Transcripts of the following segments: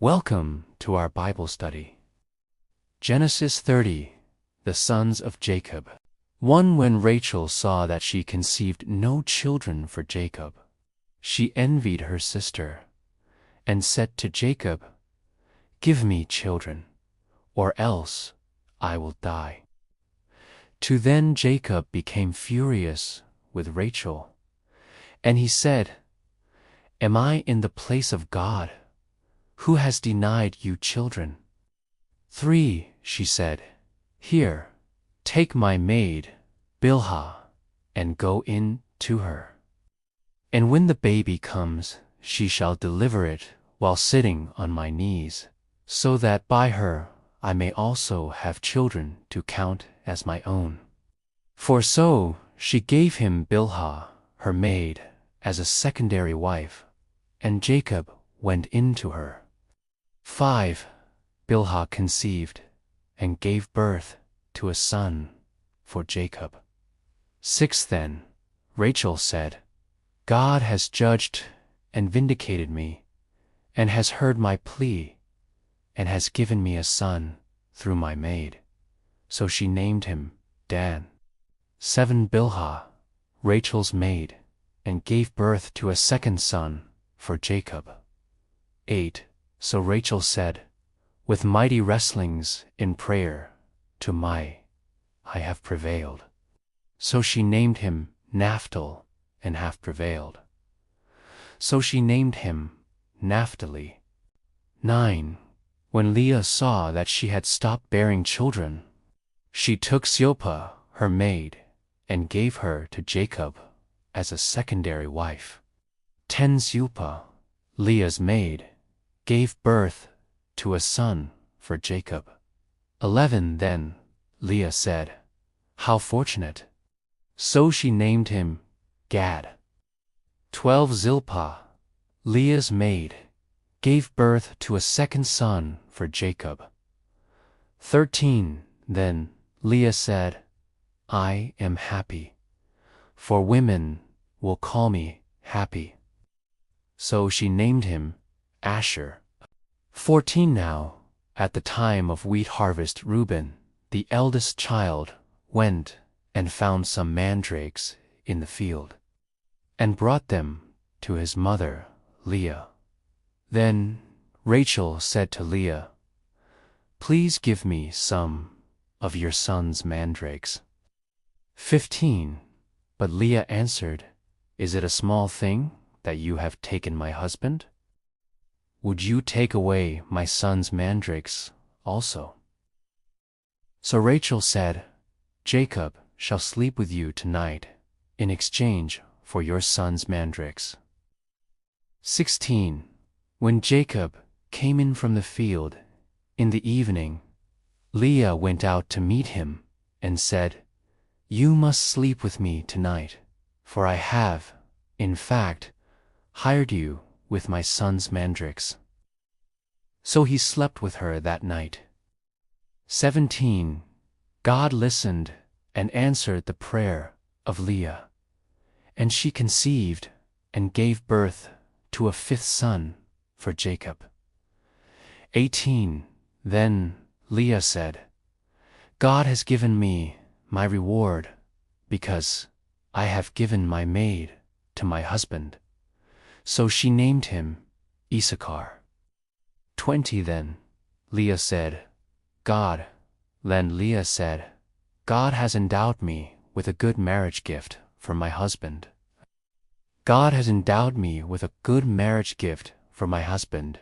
Welcome to our Bible study. Genesis 30, the sons of Jacob. When Rachel saw that she conceived no children for Jacob, she envied her sister, and said to Jacob, "Give me children, or else I will die." Then Jacob became furious with Rachel, and he said, "Am I in the place of God, who has denied you children?" 3, she said, "Here, take my maid, Bilhah, and go in to her. And when the baby comes, she shall deliver it while sitting on my knees, so that by her I may also have children to count as my own." For so she gave him Bilhah, her maid, as a secondary wife, and Jacob went in to her. 5, Bilhah conceived and gave birth to a son for Jacob. 6, then Rachel said, "God has judged and vindicated me, and has heard my plea, and has given me a son through my maid." So she named him Dan. 7, Bilhah, Rachel's maid, and gave birth to a second son for Jacob. 8, so Rachel said, "With mighty wrestlings in prayer to I have prevailed." So she named him Naphtali, and have prevailed. So she named him Naphtali. 9, when Leah saw that she had stopped bearing children, she took Zilpah, her maid, and gave her to Jacob as a secondary wife. 10, Zilpah, Leah's maid, gave birth to a son for Jacob. 11, then Leah said, "How fortunate!" So she named him Gad. 12, Zilpah, Leah's maid, gave birth to a second son for Jacob. 13, then Leah said, "I am happy, for women will call me happy." So she named him Asher. 14, now, at the time of wheat harvest, Reuben, the eldest child, went and found some mandrakes in the field, and brought them to his mother Leah. Then Rachel said to Leah, "Please give me some of your son's mandrakes." 15, but Leah answered, "Is it a small thing that you have taken my husband? Would you take away my son's mandrakes also?" So Rachel said, "Jacob shall sleep with you tonight in exchange for your son's mandrakes." 16, when Jacob came in from the field in the evening, Leah went out to meet him and said, "You must sleep with me tonight, for I have, in fact, hired you with my son's mandrakes." So he slept with her that night. 17, God listened and answered the prayer of Leah, and she conceived and gave birth to a fifth son for Jacob. 18, then Leah said, "God has given me my reward, because I have given my maid to my husband." So she named him Issachar. 20, then Leah said, Leah said, "God has endowed me with a good marriage gift for my husband. God has endowed me with a good marriage gift for my husband.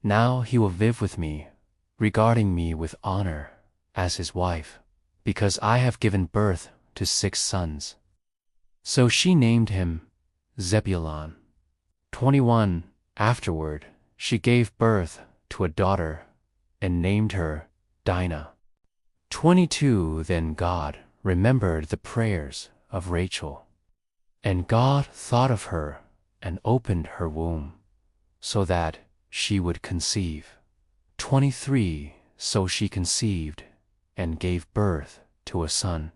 Now he will live with me, regarding me with honor as his wife, because I have given birth to 6 sons." So she named him Zebulun. 21, afterward she gave birth to a daughter and named her Dinah. 22, then God remembered the prayers of Rachel, and God thought of her and opened her womb, so that she would conceive. 23, so she conceived and gave birth to a son.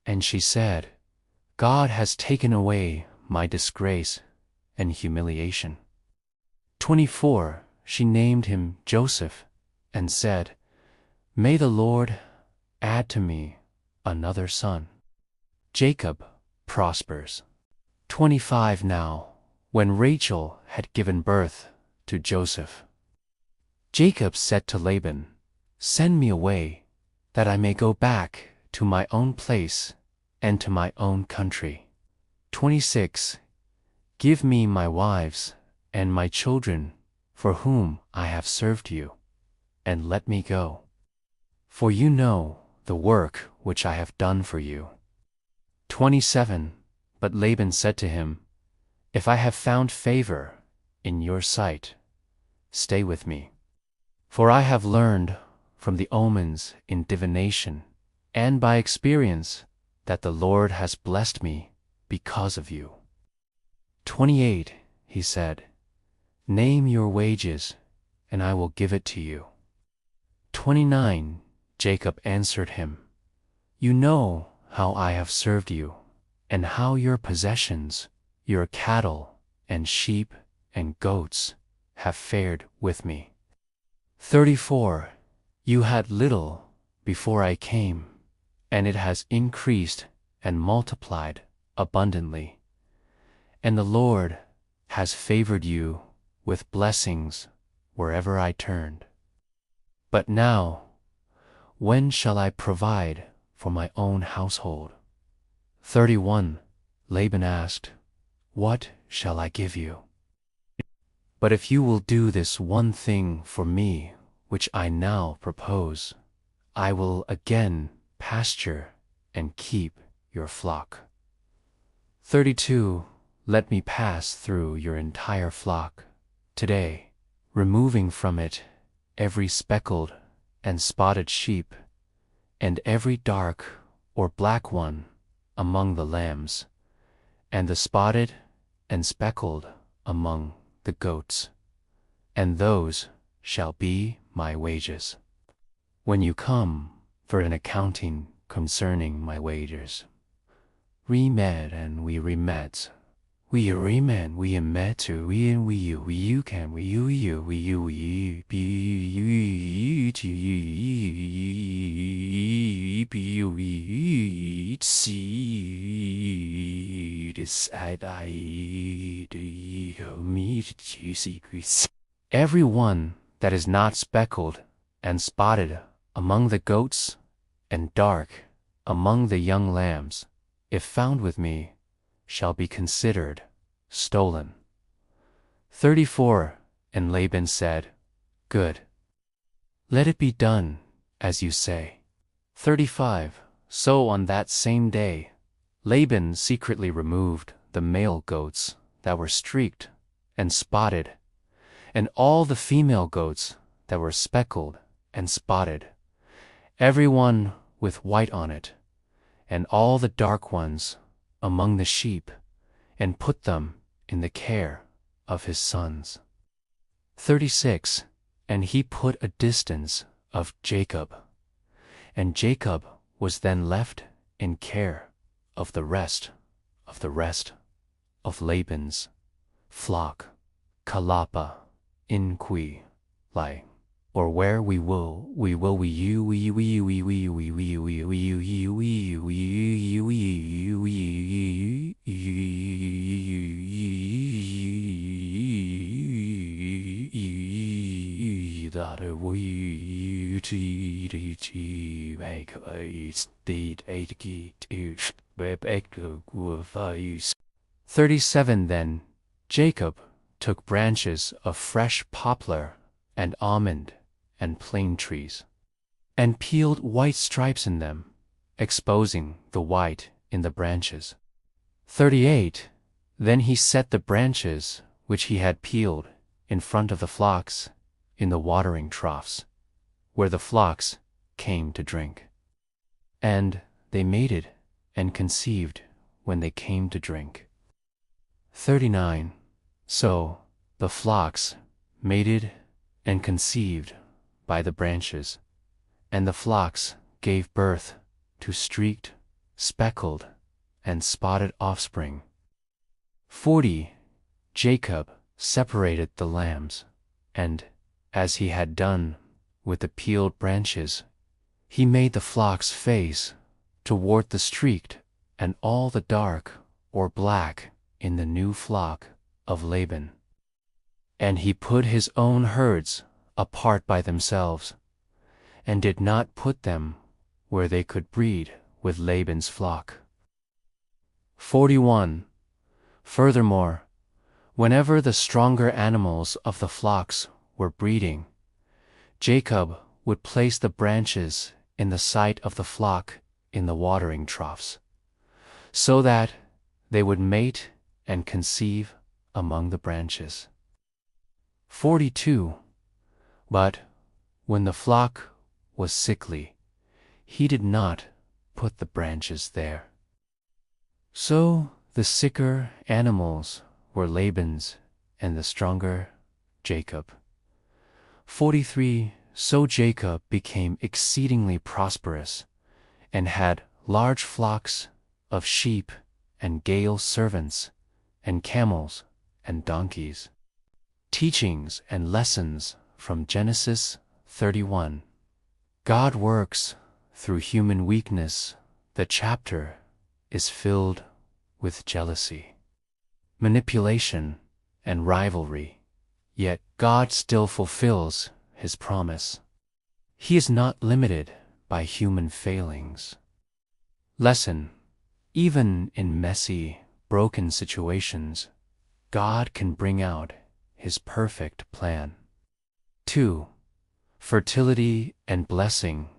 And she said, "God has taken away my disgrace and humiliation." 24, she named him Joseph, and said, "May the Lord add to me another son." Jacob prospers. 25 Now, when Rachel had given birth to Joseph, Jacob said to Laban, "Send me away, that I may go back to my own place and to my own country." 26 Give me my wives and my children, for whom I have served you, and let me go. For you know the work which I have done for you. 27 But Laban said to him, "If I have found favor in your sight, stay with me. For I have learned from the omens in divination and by experience that the Lord has blessed me because of you." 28 He said, "Name your wages, and I will give it to you." 29 Jacob answered him, "You know how I have served you, and how your possessions, your cattle and sheep and goats, have fared with me. 34 You had little before I came, and it has increased and multiplied abundantly. And the Lord has favored you with blessings wherever I turned. But now, when shall I provide for my own household?" 31 Laban asked, "What shall I give you? But if you will do this one thing for me which I now propose, I will again pasture and keep your flock." 32 Let me pass through your entire flock today, removing from it every speckled and spotted sheep, and every dark or black one among the lambs, and the spotted and speckled among the goats, and those shall be my wages. When you come for an accounting concerning my wages, remed and we remet, we remed, we emet, we and we you can, we be you to you be see decide I do me to secrets. Every one that is not speckled and spotted among the goats and dark among the young lambs, if found with me, shall be considered stolen. 34 And Laban said, "Good. Let it be done as you say." 35 So on that same day, Laban secretly removed the male goats that were streaked and spotted, and all the female goats that were speckled and spotted, every one with white on it, and all the dark ones among the sheep, and put them in the care of his sons. 36 And he put a distance of Jacob, and Jacob was then left in care of the rest of Laban's flock, Kalapa, in qui, lie, or where we will, we you, that we to make a state 37 Then Jacob took branches of fresh poplar and almond and plane trees, and peeled white stripes in them, exposing the white in the branches. 38 Then he set the branches which he had peeled in front of the flocks in the watering troughs, where the flocks came to drink. And they mated and conceived when they came to drink. 39 So the flocks mated and conceived by the branches, and the flocks gave birth to streaked, speckled, and spotted offspring. 40 Jacob separated the lambs, and as he had done with the peeled branches, he made the flocks face toward the streaked and all the dark or black in the new flock of Laban. And he put his own herds apart by themselves, and did not put them where they could breed with Laban's flock. 41. Furthermore, whenever the stronger animals of the flocks were breeding, Jacob would place the branches in the sight of the flock in the watering troughs, so that they would mate and conceive among the branches. 42. But when the flock was sickly, he did not put the branches there. So the sicker animals were Laban's, and the stronger Jacob. 43. So Jacob became exceedingly prosperous, and had large flocks of sheep, and gale servants, and camels, and donkeys. Teachings and lessons from Genesis 31. God works through human weakness. The chapter is filled with jealousy, manipulation, and rivalry, yet God still fulfills His promise. He is not limited by human failings. Lesson: even in messy, broken situations, God can bring out His perfect plan. 2. Fertility and blessing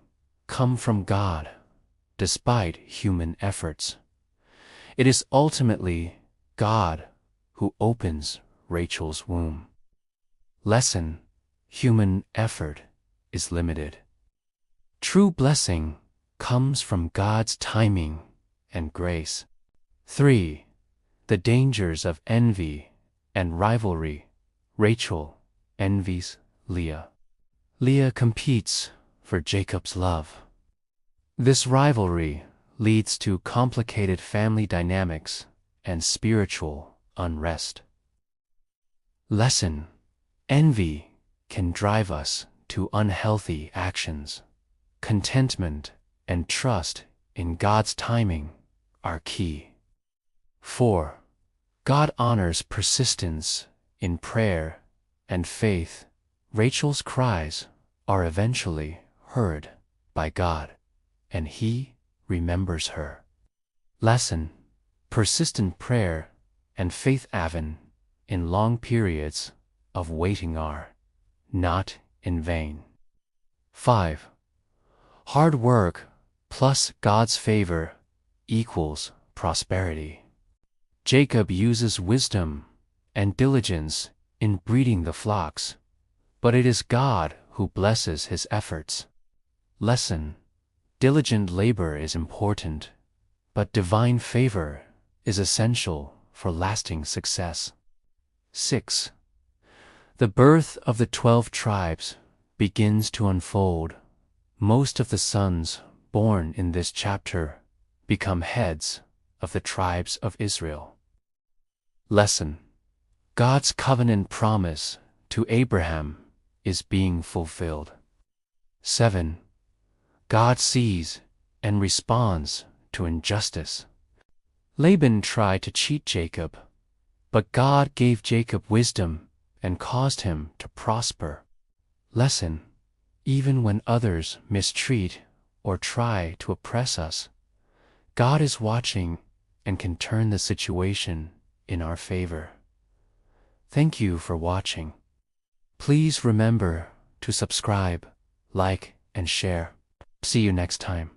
come from God, despite human efforts. It is ultimately God who opens Rachel's womb. Lesson: human effort is limited. True blessing comes from God's timing and grace. 3. The dangers of envy and rivalry. Rachel envies Leah. Leah competes for Jacob's love. This rivalry leads to complicated family dynamics and spiritual unrest. Lesson: envy can drive us to unhealthy actions. Contentment and trust in God's timing are key. 4. God honors persistence in prayer and faith. Rachel's cries are eventually heard by God, and He remembers her. Lesson: persistent prayer and faith even in long periods of waiting are not in vain. 5. Hard work plus God's favor equals prosperity. Jacob uses wisdom and diligence in breeding the flocks, but it is God who blesses his efforts. Lesson: diligent labor is important, but divine favor is essential for lasting success. 6. The birth of the 12 tribes begins to unfold. Most of the sons born in this chapter become heads of the tribes of Israel. Lesson: God's covenant promise to Abraham is being fulfilled. 7. God sees and responds to injustice. Laban tried to cheat Jacob, but God gave Jacob wisdom and caused him to prosper. Lesson: even when others mistreat or try to oppress us, God is watching and can turn the situation in our favor. Thank you for watching. Please remember to subscribe, like, and share. See you next time.